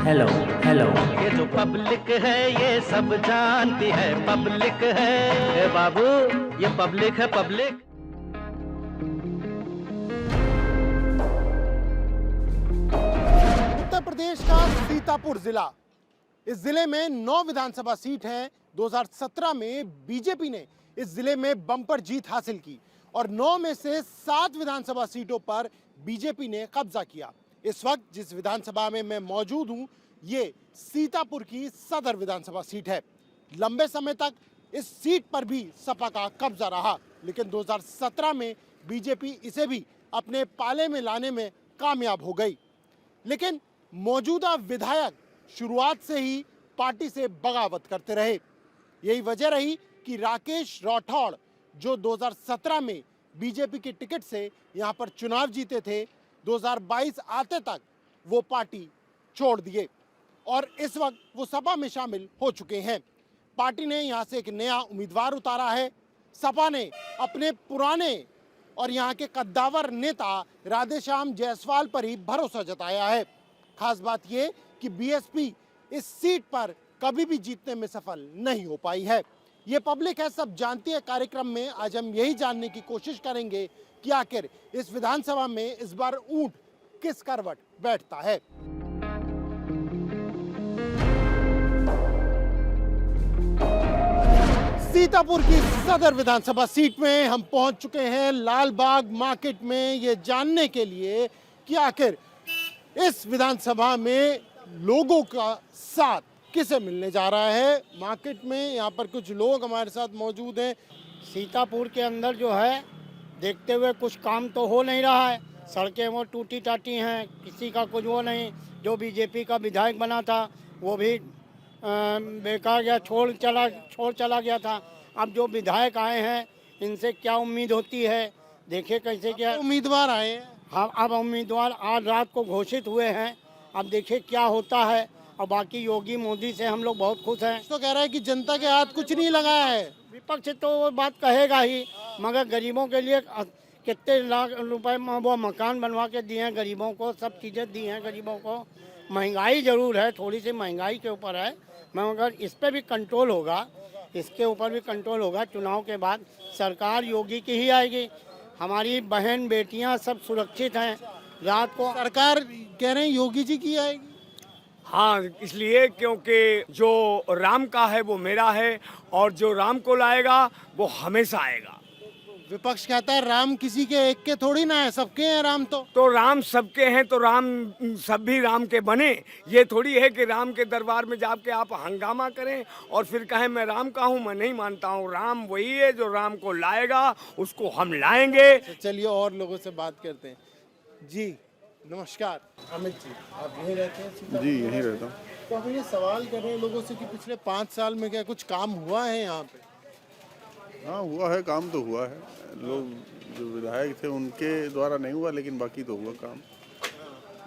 Hello hello. ये जो public है ये सब जानती है, पब्लिक है ए बाबू, ये पब्लिक है पब्लिक। उत्तर प्रदेश का सीतापुर जिला, इस जिले में 9 विधानसभा सीट हैं। 2017 में बीजेपी ने इस जिले में बम्पर जीत हासिल की और 9 में से 7 विधानसभा सीटों पर बीजेपी ने कब्जा किया। इस वक्त जिस विधानसभा में मैं मौजूद हूं, ये सीतापुर की सदर विधानसभा सीट है। लंबे समय तक इस सीट पर भी सपा का कब्जा रहा, लेकिन 2017 में बीजेपी इसे भी अपने पाले में लाने में कामयाब हो गई। लेकिन मौजूदा विधायक शुरुआत से ही पार्टी से बगावत करते रहे। यही वजह रही कि राकेश राठौड़, जो 2017 में बीजेपी के टिकट से यहां पर चुनाव जीते थे, 2022 आते तक वो पार्टी छोड़ दिए और इस वक्त वो सपा में शामिल हो चुके हैं। पार्टी ने यहां से एक नया उम्मीदवार उतारा है। सपा ने अपने पुराने और यहाँ के कद्दावर नेता राधेश्याम जायसवाल पर ही भरोसा जताया है। खास बात यह कि बीएसपी इस सीट पर कभी भी जीतने में सफल नहीं हो पाई है। ये पब्लिक है, सब जानती है। कार्यक्रम में आज हम यही जानने की कोशिश करेंगे कि आखिर इस विधानसभा में इस बार ऊंट किस करवट बैठता है। सीतापुर की सदर विधानसभा सीट में हम पहुंच चुके हैं, लाल बाग मार्केट में, ये जानने के लिए कि आखिर इस विधानसभा में लोगों का साथ किसे मिलने जा रहा है। मार्केट में यहाँ पर कुछ लोग हमारे साथ मौजूद हैं। सीतापुर के अंदर जो है देखते हुए कुछ काम तो हो नहीं रहा है। सड़कें वो टूटी टाटी हैं, किसी का कुछ वो नहीं। जो बीजेपी का विधायक बना था वो भी बेकार गया, छोड़ चला गया था। अब जो विधायक आए हैं इनसे क्या उम्मीद होती है, देखिए कैसे क्या उम्मीदवार आए हैं। हाँ, अब उम्मीदवार आज रात को घोषित हुए हैं। अब देखिए क्या होता है। और बाकी योगी मोदी से हम लोग बहुत खुश हैं। तो कह रहा है कि जनता के हाथ कुछ नहीं लगाया है। विपक्ष तो वो बात कहेगा ही, मगर गरीबों के लिए कितने लाख रुपए वो मकान बनवा के दिए हैं गरीबों को, सब चीज़ें दी हैं गरीबों को। महंगाई ज़रूर है, थोड़ी सी महंगाई के ऊपर है, मगर इस पर भी कंट्रोल होगा, इसके ऊपर भी कंट्रोल होगा। चुनाव के बाद सरकार योगी की ही आएगी। हमारी बहन बेटियां सब सुरक्षित हैं। रात को सरकार कह रहे हैं योगी जी की आएगी। हाँ, इसलिए क्योंकि जो राम का है वो मेरा है और जो राम को लाएगा वो हमेशा आएगा। विपक्ष कहता है राम किसी के एक के थोड़ी ना है, सबके हैं राम। तो राम सबके हैं तो राम सब भी राम के बने। ये थोड़ी है कि राम के दरबार में जाके आप हंगामा करें और फिर कहें मैं राम का हूँ। मैं नहीं मानता हूँ। राम वही है जो राम को लाएगा, उसको हम लाएंगे। चलिए और लोगों से बात करते हैं। जी नमस्कार। अमित जी, आप यहीं रहते हैं? जी यहीं रहता हूँ। तो हम ये सवाल कर रहे हैं लोगों से कि पिछले 5 साल में क्या कुछ काम हुआ है यहाँ पे? हाँ हुआ है, काम तो हुआ है। लोग जो विधायक थे उनके द्वारा नहीं हुआ, लेकिन बाकी तो हुआ काम।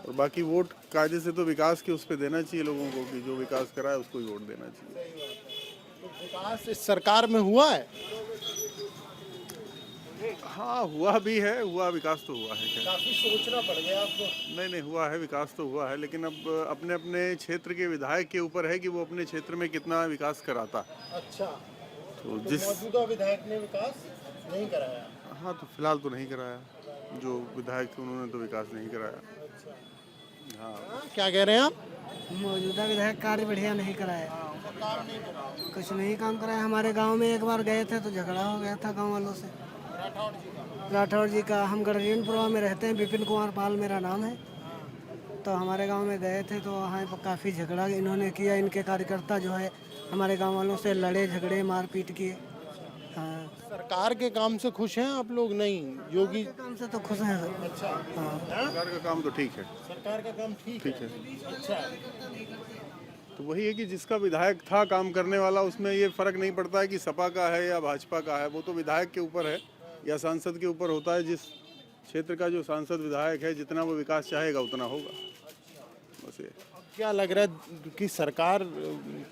और बाकी वोट कायदे से तो विकास के उस पर देना चाहिए लोगों को, कि जो विकास करा है उसको ही वोट देना चाहिए। तो विकास इस सरकार में हुआ है? हाँ हुआ भी है, हुआ विकास तो हुआ है। क्या काफी सोचना पड़ गया आपको। नहीं हुआ है, विकास तो हुआ है, लेकिन अब अपने अपने क्षेत्र के विधायक के ऊपर है कि वो अपने क्षेत्र में कितना विकास कराता। अच्छा, तो जिस मौजूदा विधायक ने विकास नहीं कराया। हाँ, तो फिलहाल तो नहीं कराया। जो विधायक थे उन्होंने तो विकास नहीं कराया। हाँ, क्या कह रहे हैं आप? मौजूदा विधायक कार्य बढ़िया नहीं कराया, कुछ नहीं काम कराया। हमारे गांव में एक बार गए थे तो झगड़ा हो गया था गांव वालों से। राठौड़ जी का, हम गढ़ीनपुरा में रहते हैं, विपिन कुमार पाल मेरा नाम है। तो हमारे गांव में गए थे तो वहाँ पर काफ़ी झगड़ा इन्होंने किया। इनके कार्यकर्ता जो है हमारे गांव वालों से लड़े झगड़े मारपीट किए। हाँ, सरकार के काम से खुश हैं आप लोग? नहीं, योगी के काम से तो खुश हैं सर। अच्छा, हाँ, सरकार का काम तो ठीक है। सरकार का काम ठीक ठीक है। अच्छा, तो वही है कि जिसका विधायक था काम करने वाला, उसमें ये फर्क नहीं पड़ता है कि सपा का है या भाजपा का है। वो तो विधायक के ऊपर है या सांसद के ऊपर होता है। जिस क्षेत्र का जो सांसद विधायक है, जितना वो विकास चाहेगा उतना होगा। बस ये क्या लग रहा है कि सरकार,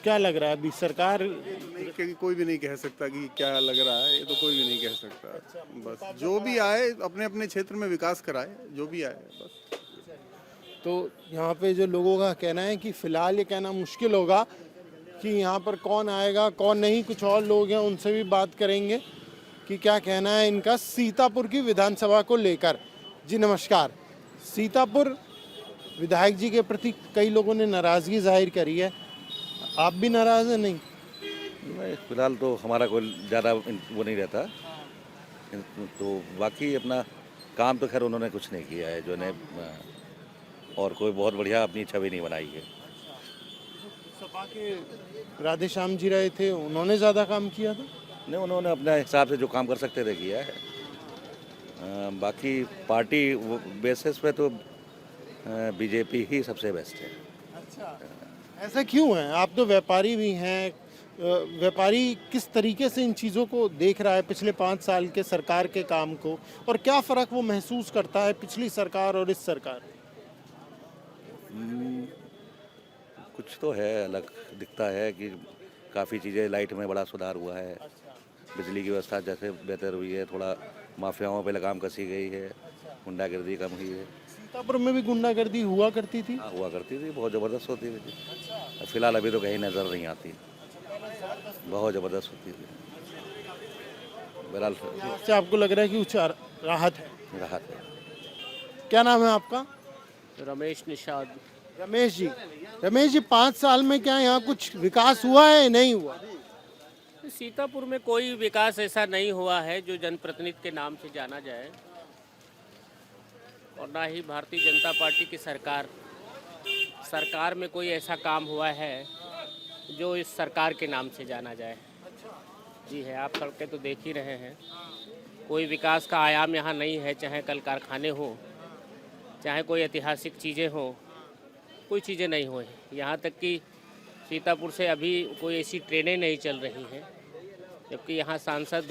क्या लग रहा है अभी सरकार? नहीं, कोई भी नहीं कह सकता कि क्या लग रहा है, ये तो कोई भी नहीं कह सकता। बस जो भी आए अपने अपने क्षेत्र में विकास कराए, जो भी आए बस। तो यहाँ पे जो लोगों का कहना है कि फिलहाल ये कहना मुश्किल होगा कि यहाँ पर कौन आएगा कौन नहीं। कुछ और लोग हैं, उनसे भी बात करेंगे कि क्या कहना है इनका सीतापुर की विधानसभा को लेकर। जी नमस्कार। सीतापुर विधायक जी के प्रति कई लोगों ने नाराज़गी जाहिर करी है, आप भी नाराज़ हैं? नहीं, नहीं, फिलहाल तो हमारा कोई ज़्यादा वो नहीं रहता, तो बाकी अपना काम तो खैर उन्होंने कुछ नहीं किया है जो ने, और कोई बहुत बढ़िया अपनी छवि नहीं बनाई है। सपा के राधे श्याम जी रहे थे, उन्होंने ज़्यादा काम किया था? नहीं, उन्होंने अपने हिसाब से जो काम कर सकते थे किया है। बाकी पार्टी बेसिस पे तो बीजेपी ही सबसे बेस्ट है। अच्छा, ऐसा क्यों है? आप तो व्यापारी भी हैं, व्यापारी किस तरीके से इन चीज़ों को देख रहा है पिछले 5 साल के सरकार के काम को, और क्या फ़र्क वो महसूस करता है पिछली सरकार और इस सरकार? कुछ तो है, अलग दिखता है कि काफ़ी चीज़ें, लाइट में बड़ा सुधार हुआ है, बिजली की व्यवस्था जैसे बेहतर हुई है, थोड़ा माफियाओं पे लगाम कसी गई है, गुंडागर्दी कम हुई है। सीतापुर में भी गुंडागर्दी हुआ करती थी? हाँ, हुआ करती थी, बहुत ज़बरदस्त होती थी। फिलहाल अभी तो कहीं नज़र नहीं आती, बहुत ज़बरदस्त होती थी। बहरहाल से आपको लग रहा है कि कुछ राहत है? राहत है। क्या नाम है आपका? रमेश निषाद। रमेश जी 5 साल में क्या यहाँ कुछ विकास हुआ है, नहीं हुआ? सीतापुर में कोई विकास ऐसा नहीं हुआ है जो जनप्रतिनिधि के नाम से जाना जाए, और ना ही भारतीय जनता पार्टी की सरकार में कोई ऐसा काम हुआ है जो इस सरकार के नाम से जाना जाए। जी है, आप सड़कें तो देख ही रहे हैं, कोई विकास का आयाम यहाँ नहीं है। चाहे कल कारखाने हो, चाहे कोई ऐतिहासिक चीज़ें हो, कोई चीज़ें नहीं हुई। यहाँ तक कि सीतापुर से अभी कोई ऐसी ट्रेनें नहीं चल रही हैं, जबकि यहाँ सांसद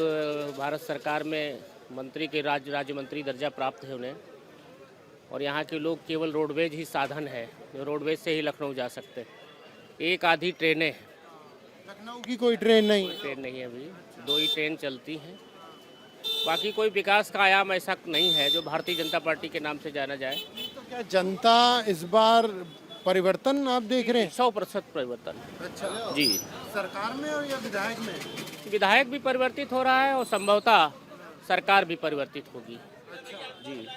भारत सरकार में मंत्री के राज्य मंत्री दर्जा प्राप्त है उन्हें, और यहाँ के लोग केवल रोडवेज ही साधन है, जो रोडवेज से ही लखनऊ जा सकते हैं। एक आधी ट्रेनें, लखनऊ की कोई ट्रेन नहीं? ट्रेन नहीं है, अभी 2 ही ट्रेन चलती हैं। बाकी कोई विकास का आयाम ऐसा नहीं है जो भारतीय जनता पार्टी के नाम से जाना जाए। तो क्या जनता इस बार परिवर्तन आप देख रहे हैं? 100% परिवर्तन। अच्छा जी, सरकार में और या विधायक में? विधायक भी परिवर्तित हो रहा है और संभवतः सरकार भी परिवर्तित होगी। जी,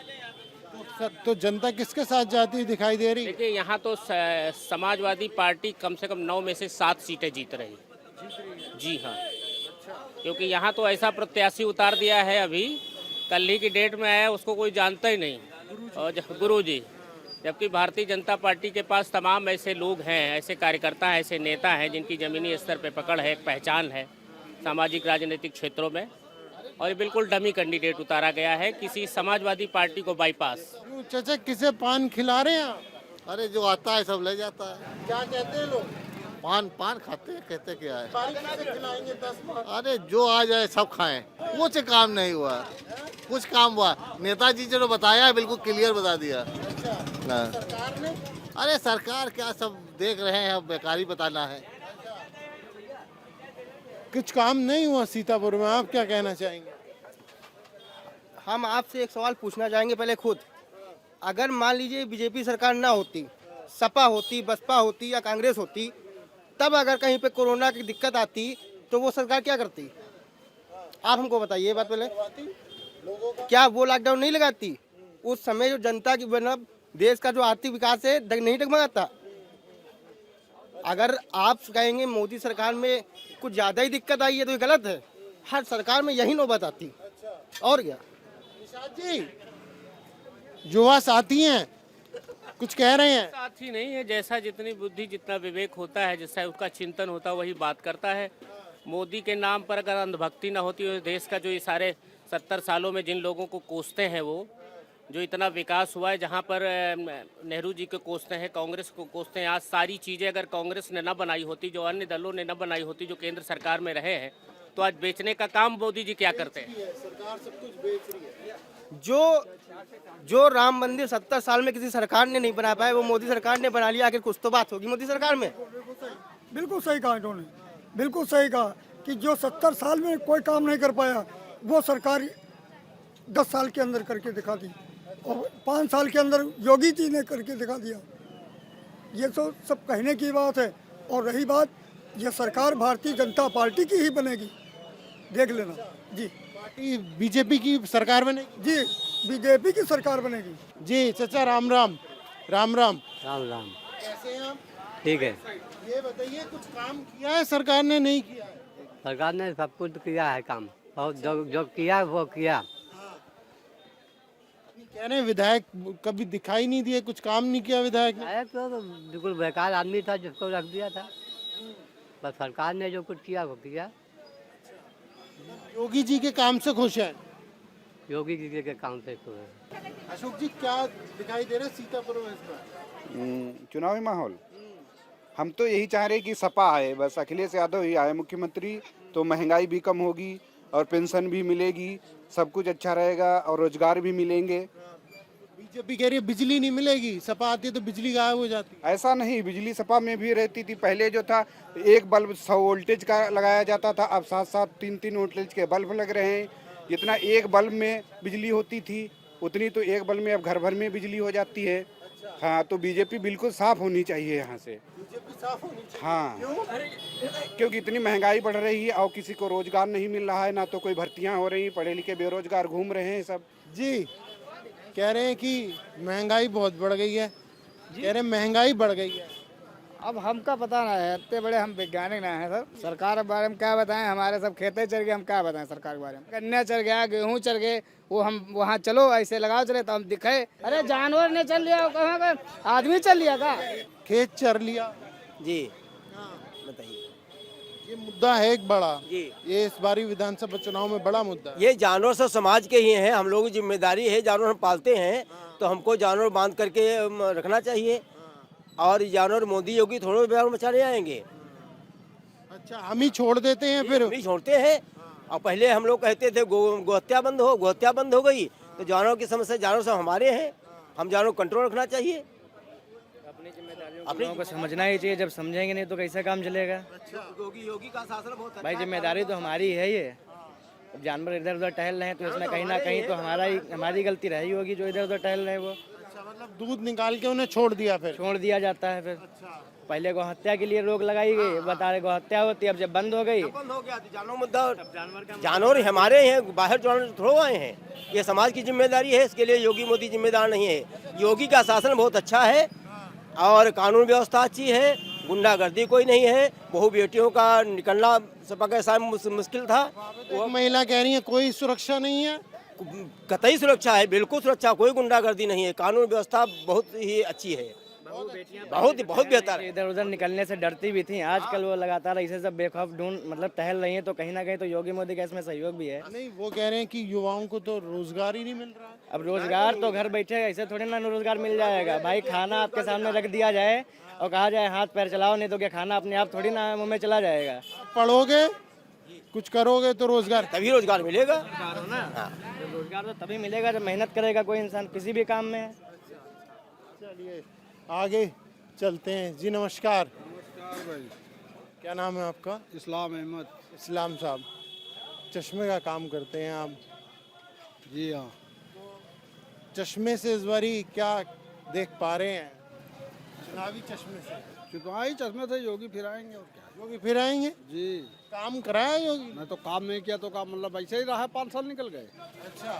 तो जनता किसके साथ जाती है दिखाई दे रही? देखिए यहाँ तो समाजवादी पार्टी कम से कम 9 में से 7 सीटें जीत रही। जी हाँ, क्योंकि यहाँ तो ऐसा प्रत्याशी उतार दिया है, अभी कल ही की डेट में आया, उसको कोई जानता ही नहीं, और गुरुजी। जबकि भारतीय जनता पार्टी के पास तमाम ऐसे लोग हैं, ऐसे कार्यकर्ता हैं, ऐसे नेता हैं जिनकी ज़मीनी स्तर पे पकड़ है, एक पहचान है सामाजिक राजनीतिक क्षेत्रों में, और ये बिल्कुल डमी कैंडिडेट उतारा गया है किसी समाजवादी पार्टी को बाईपास। चाचा किसे पान खिला रहे हैं आप? अरे जो आता है सब ले जाता है। क्या कहते हैं लोग? पान खाते हैं, कहते क्या है। बारीकी से खिलाएंगे 10 पान। अरे जो आ जाए सब खाएं, कुछ काम नहीं हुआ, कुछ काम हुआ। नेताजी जो बताया है बिल्कुल क्लियर बता दिया। हाँ। सरकार ने? अरे सरकार क्या, सब देख रहे हैं, अब बेकारी बताना है। कुछ काम नहीं हुआ सीतापुर में, आप क्या कहना चाहेंगे? हम आपसे एक सवाल पूछना चाहेंगे पहले खुद। अगर मान लीजिए बीजेपी सरकार ना होती, सपा होती, बसपा होती या कांग्रेस होती, तब अगर कहीं पे कोरोना की दिक्कत आती तो वो सरकार क्या करती? आप हमको बताइए ये बात पहले। क्या वो लॉकडाउन नहीं लगाती? उस समय जो जनता की मतलब देश का जो आर्थिक विकास है नहीं डगमगाता। अगर आप कहेंगे मोदी सरकार में कुछ ज़्यादा ही दिक्कत आई है तो ये गलत है। हर सरकार में यही नौबत आती, और क्या। जी युवा साथी हैं, कुछ कह रहे हैं? साथी नहीं है, जैसा जितनी बुद्धि जितना विवेक होता है, जैसा उसका चिंतन होता है वही बात करता है। मोदी के नाम पर अगर अंधभक्ति ना होती हो, देश का जो ये सारे 70 सालों में जिन लोगों को कोसते हैं, वो जो इतना विकास हुआ है, जहाँ पर नेहरू जी को कोसते हैं, कांग्रेस को कोसते हैं, आज सारी चीज़ें अगर कांग्रेस ने न बनाई होती, जो अन्य दलों ने न बनाई होती, जो केंद्र सरकार में रहे हैं, तो आज बेचने का काम मोदी जी क्या करते हैं? सरकार सब कुछ बेच रही है। जो राम मंदिर 70 साल में किसी सरकार ने नहीं बना पाया वो मोदी सरकार ने बना लिया। आखिर कुछ तो बात होगी मोदी सरकार में। बिल्कुल सही कहा इन्होंने, बिल्कुल सही कहा कि जो 70 साल में कोई काम नहीं कर पाया वो सरकार 10 साल के अंदर करके दिखा दी। और 5 साल के अंदर योगी जी ने करके दिखा दिया। ये तो सब कहने की बात है। और रही बात, ये सरकार भारतीय जनता पार्टी की ही बनेगी, देख लेना जी। पार्टी बीजेपी की सरकार बनेगी जी, बीजेपी की सरकार बनेगी जी। चाचा राम राम। राम राम। राम राम। कैसे हैं आप? ठीक है। ये बताइए, कुछ काम किया है सरकार ने, नहीं किया है? सरकार ने सब कुछ किया है काम, और जो किया वो किया। कह रहे हैं विधायक कभी दिखाई नहीं दिए, कुछ काम नहीं किया विधायक ने। तो बिल्कुल बेकार आदमी था जिसको रख दिया था, बस सरकार ने जो कुछ किया वो किया। योगी जी के काम से खुश हैं? योगी जी के काम से तो है। अशोक जी, क्या दिखाई दे रहा है सीतापुर में इस बार? चुनावी माहौल हम तो यही चाह रहे कि सपा आए, बस अखिलेश यादव ही आए मुख्यमंत्री, तो महंगाई भी कम होगी और पेंशन भी मिलेगी, सब कुछ अच्छा रहेगा और रोजगार भी मिलेंगे। बीजेपी कह रही है बिजली नहीं मिलेगी, सपा आती है तो बिजली गायब हो जाती है। ऐसा नहीं, बिजली सपा में भी रहती थी। पहले जो था एक बल्ब 100 वोल्टेज का लगाया जाता था, अब 7-7 3-3 वोल्टेज के बल्ब लग रहे हैं। जितना एक बल्ब में बिजली होती थी उतनी तो एक बल्ब में अब घर भर में बिजली हो जाती है। हाँ, तो बीजेपी बिल्कुल साफ होनी चाहिए यहाँ से। बीजेपी साफ होनी चाहिए। हाँ, क्योंकि इतनी महंगाई बढ़ रही है और किसी को रोजगार नहीं मिल रहा है, ना तो कोई भर्तियाँ हो रही, पढ़े लिखे बेरोजगार घूम रहे हैं सब। जी, कह रहे हैं कि महंगाई बहुत बढ़ गई है। कह रहे हैं महंगाई बढ़ गई है। अब हमका पता ना है, इतने बड़े हम वैज्ञानिक ना हैं सर। सरकार के बारे में क्या बताएं, हमारे सब खेते चल गए, हम क्या बताएं सरकार के बारे में। गन्ने चल गया, गेहूँ चल गए, वो हम वहाँ चलो ऐसे लगाओ चले तो हम दिखे, अरे जानवर ने चल लिया, कहाँ का आदमी चल लिया का, खेत चर लिया। जी बताइए, ये मुद्दा है एक बड़ा जी। ये इस बारी विधानसभा चुनाव में बड़ा मुद्दा है। ये जानवर सब समाज के ही हैं, हम लोगों की जिम्मेदारी है। जानवर हम पालते हैं तो हमको जानवर बांध करके रखना चाहिए, और जानवर मोदी योगी थोड़े बिहार में चले आएंगे। अच्छा, हम ही छोड़ देते हैं फिर? हम ही छोड़ते हैं। और पहले हम लोग कहते थे गोहत्या बंद हो, गोहत्या बंद हो गई तो जानवरों की समस्या, जानवर सब हमारे हैं, हम जानवर कंट्रोल रखना चाहिए। अपनी जिम्मेदारियों को समझना ही चाहिए, जब समझेंगे नहीं तो कैसे काम चलेगा। योगी का शासन बहुत भाई, जिम्मेदारी तो हमारी है। ये जानवर इधर उधर टहल रहे हैं तो इसमें कहीं ना कहीं तो हमारी गलती रही होगी, जो इधर उधर टहल रहे हैं वो। मतलब दूध निकाल के उन्हें छोड़ दिया, फिर छोड़ दिया जाता है। फिर पहले गौहत्या के लिए रोक लगाई गई, बता रहे गौहत्या होती, अब जब बंद हो गई, बंद हो गया तो जानवर मुद्दा, जानवर हमारे हैं, बाहर जानवर थोड़े आए हैं। ये समाज की जिम्मेदारी है, इसके लिए योगी मोदी जिम्मेदार नहीं है। योगी का शासन बहुत अच्छा है और कानून व्यवस्था अच्छी है, गुंडागर्दी कोई नहीं है। बहु बेटियों का निकलना सपा के सामने मुश्किल था। वो महिला कह रही है कोई सुरक्षा नहीं है। कतई सुरक्षा है, बिल्कुल सुरक्षा, कोई गुंडागर्दी नहीं है, कानून व्यवस्था बहुत ही अच्छी है, बहुत बेहतर है। इधर उधर निकलने से डरती भी थी, आजकल वो लगातार ऐसे सब बेखौफ ढूंढ मतलब टहल रही हैं, तो कहीं ना कहीं तो योगी मोदी का इसमें सहयोग भी है। नहीं, वो कह रहे हैं कि युवाओं को तो रोजगार ही नहीं मिल रहा है। अब रोजगार तो घर बैठे ऐसे थोड़ी ना रोजगार मिल जाएगा भाई। खाना आपके सामने रख दिया जाए और कहा जाए हाथ पैर चलाओ, नहीं तो क्या खाना अपने आप थोड़ी ना मुँह में चला जाएगा। पढ़ोगे, कुछ करोगे तो रोजगार, तभी रोजगार मिलेगा। रोजगार तो तभी मिलेगा जब मेहनत करेगा कोई इंसान किसी भी काम में। चलिए आगे चलते हैं। जी नमस्कार। नमस्कार भाई। क्या नाम है आपका? इस्लाम अहमद। इस्लाम साहब, चश्मे का काम करते हैं आप? जी हाँ। चश्मे से इस बारी क्या देख पा रहे हैं, चुनावी चश्मे से? चुनावी चश्मे से योगी फिर आएंगे और क्या। योगी फिर आएंगे जी। काम कराया योगी? मैं तो काम नहीं किया तो काम मतलब ऐसे ही रहा, 5 साल निकल गए। अच्छा,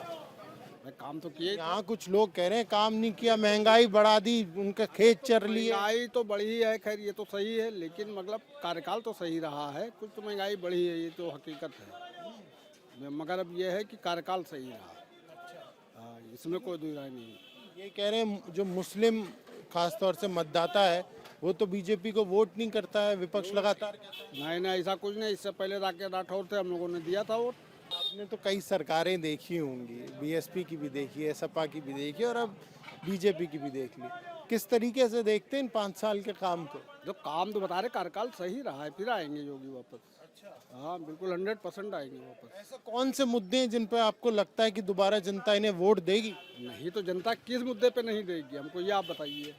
मैं काम तो किए। यहाँ कुछ लोग कह रहे हैं काम नहीं किया, महंगाई बढ़ा दी, उनका खेत चर लिया। महंगाई तो बढ़ी है, खैर ये तो सही है, लेकिन मतलब कार्यकाल तो सही रहा है। कुछ तो महंगाई बढ़ी है, ये तो हकीकत है, मगर अब ये है कि कार्यकाल सही रहा। हाँ, इसमें कोई दुई राय नहीं। ये कह रहे हैं जो मुस्लिम खासतौर से मतदाता है वो तो बीजेपी को वोट नहीं करता है, विपक्ष लगातार कहता है। नहीं, ऐसा कुछ नहीं। इससे पहले राठौर थे, हम लोगों ने दिया था वोट। आपने तो कई सरकारें देखी होंगी, बीएसपी की भी देखी है, सपा की भी देखी और अब बीजेपी की भी देख ली। किस तरीके से देखते हैं इन 5 साल के काम को? जो काम तो बता रहे, कार्यकाल सही रहा है, फिर आएंगे योगी वापस। अच्छा, हाँ बिल्कुल 100% आएंगे वापस। ऐसे कौन से मुद्दे हैं जिन पर आपको लगता है कि दोबारा जनता इन्हें वोट देगी? नहीं तो जनता किस मुद्दे पे नहीं देगी, हमको ये आप बताइए।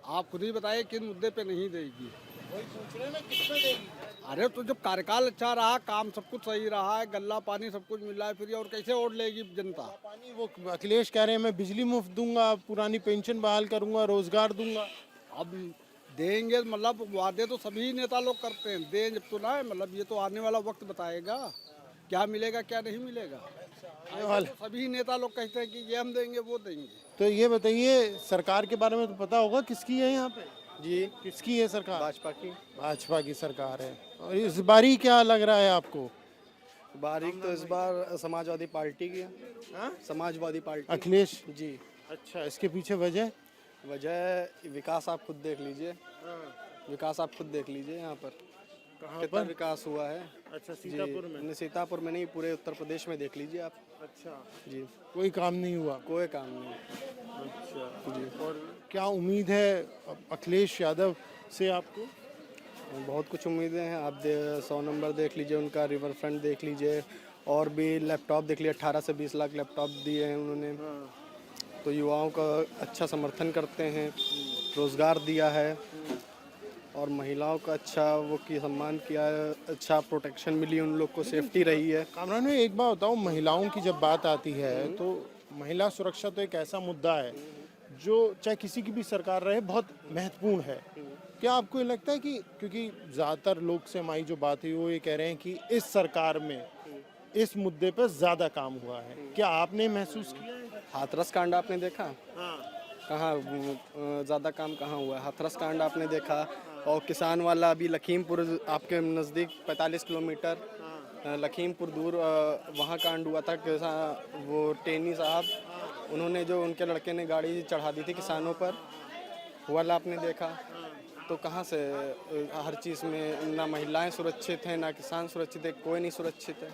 आप खुद ही बताइए किस मुद्दे पे नहीं देगी। अरे तो जब कार्यकाल अच्छा रहा, काम सब कुछ सही रहा है, गल्ला पानी सब कुछ मिल रहा है, फिर और कैसे वोट लेगी जनता? पानी वो अखिलेश कह रहे हैं मैं बिजली मुफ्त दूंगा, पुरानी पेंशन बहाल करूंगा, रोजगार दूंगा। अब देंगे मतलब वादे तो सभी नेता लोग करते हैं, दें जब तो ना है, मतलब ये तो आने वाला वक्त बताएगा क्या मिलेगा क्या नहीं मिलेगा। तो सभी नेता लोग कहते हैं कि ये हम देंगे वो देंगे। तो ये बताइए सरकार के बारे में तो पता होगा किसकी है यहाँ पे? जी किसकी है सरकार? भाजपा की सरकार है। और इस बारी क्या लग रहा है आपको? बारीक तो इस बार समाजवादी पार्टी की है। हाँ? समाजवादी पार्टी अखिलेश जी। अच्छा, इसके पीछे वजह? वजह विकास आप खुद देख लीजिए, विकास आप खुद देख लीजिए यहाँ पर कितना विकास हुआ है। अच्छा, सीतापुर में? सीतापुर में नहीं, पूरे उत्तर प्रदेश में देख लीजिए आप। अच्छा जी, कोई काम नहीं हुआ? कोई काम नहीं। अच्छा जी। और क्या उम्मीद है अखिलेश यादव से आपको? बहुत कुछ उम्मीदें हैं। आप 100 नंबर देख लीजिए, उनका रिवर फ्रंट देख लीजिए, और भी लैपटॉप देख लीजिए, 18 से 20 लाख लैपटॉप दिए हैं उन्होंने। तो युवाओं का अच्छा समर्थन करते हैं, रोज़गार दिया है, और महिलाओं का अच्छा वो की सम्मान किया है, अच्छा प्रोटेक्शन मिली उन लोग को, सेफ्टी रही है। कामरान में एक बात बताओ, महिलाओं की जब बात आती है तो महिला सुरक्षा तो एक ऐसा मुद्दा है जो चाहे किसी की भी सरकार रहे बहुत महत्वपूर्ण है। क्या आपको ये लगता है कि क्योंकि ज़्यादातर लोग से हमारी जो बात है वो ये कह रहे हैं कि इस सरकार में इस मुद्दे पर ज़्यादा काम हुआ है, क्या आपने महसूस किया है? हाथरस कांड आपने देखा? कहाँ ज़्यादा काम कहाँ हुआ है? हाथरस कांड आपने देखा, और किसान वाला अभी लखीमपुर आपके नज़दीक 45 किलोमीटर लखीमपुर दूर वहाँ कांड हुआ था। वो टेनी साहब, उन्होंने जो उनके लड़के ने गाड़ी चढ़ा दी थी किसानों पर, वाला आपने देखा। तो कहाँ से हर चीज़ में ना महिलाएं सुरक्षित हैं, ना किसान सुरक्षित है, कोई नहीं सुरक्षित है।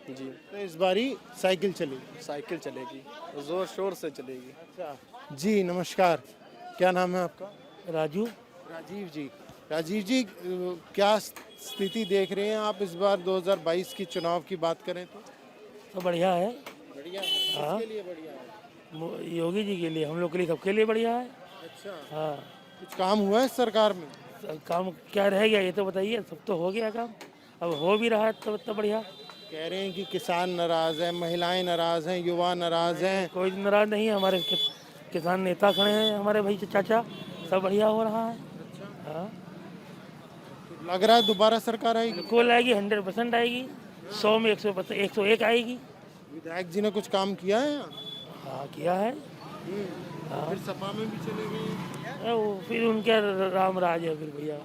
जी, तो इस बारी साइकिल चलेगी? साइकिल चलेगी, ज़ोर शोर से चलेगी। अच्छा जी, नमस्कार, क्या नाम है आपका? राजू। राजीव जी। राजीव जी, क्या स्थिति देख रहे हैं आप इस बार 2022 की चुनाव की बात करें तो? बढ़िया है। बढ़िया है। हाँ। किसके लिए बढ़िया है? योगी जी के लिए, हम लोग के लिए, सबके लिए बढ़िया है। अच्छा, हाँ। कुछ काम हुआ है सरकार में? काम क्या रह गया ये तो बताइए, सब तो हो गया काम, अब हो भी रहा है तो बढ़िया। कह रहे हैं कि किसान नाराज हैं, महिलाएं नाराज हैं, युवा नाराज हैं। कोई नाराज नहीं है, हमारे किसान नेता खड़े हैं, हमारे भाई चाचा, सब बढ़िया हो रहा है। हाँ, लग रहा है दोबारा सरकार आएगी? बिल्कुल आएगी, 100% आएगी, 100 में 100%, 101 आएगी। विधायक जी ने कुछ काम किया है यहाँ? हाँ, किया है। फिर सपा में भी चले गए? वो फिर उनके राम राज है, फिर भैया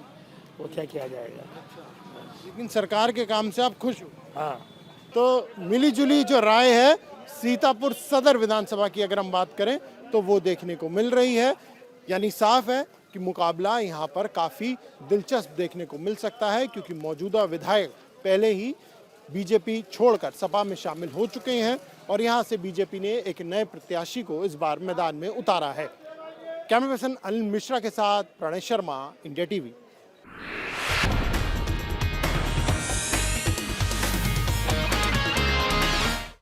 वो क्या किया जाएगा। लेकिन सरकार के काम से आप खुश हो? हाँ। तो मिलीजुली जो राय है सीतापुर सदर विधानसभा की अगर हम बात करें तो वो देखने को मिल रही है, यानी साफ है कि मुकाबला यहाँ पर काफ़ी दिलचस्प देखने को मिल सकता है, क्योंकि मौजूदा विधायक पहले ही बीजेपी छोड़कर सपा में शामिल हो चुके हैं और यहाँ से बीजेपी ने एक नए प्रत्याशी को इस बार मैदान में उतारा है। कैमरा पर्सन अनिल मिश्रा के साथ प्रणय शर्मा, इंडिया टीवी।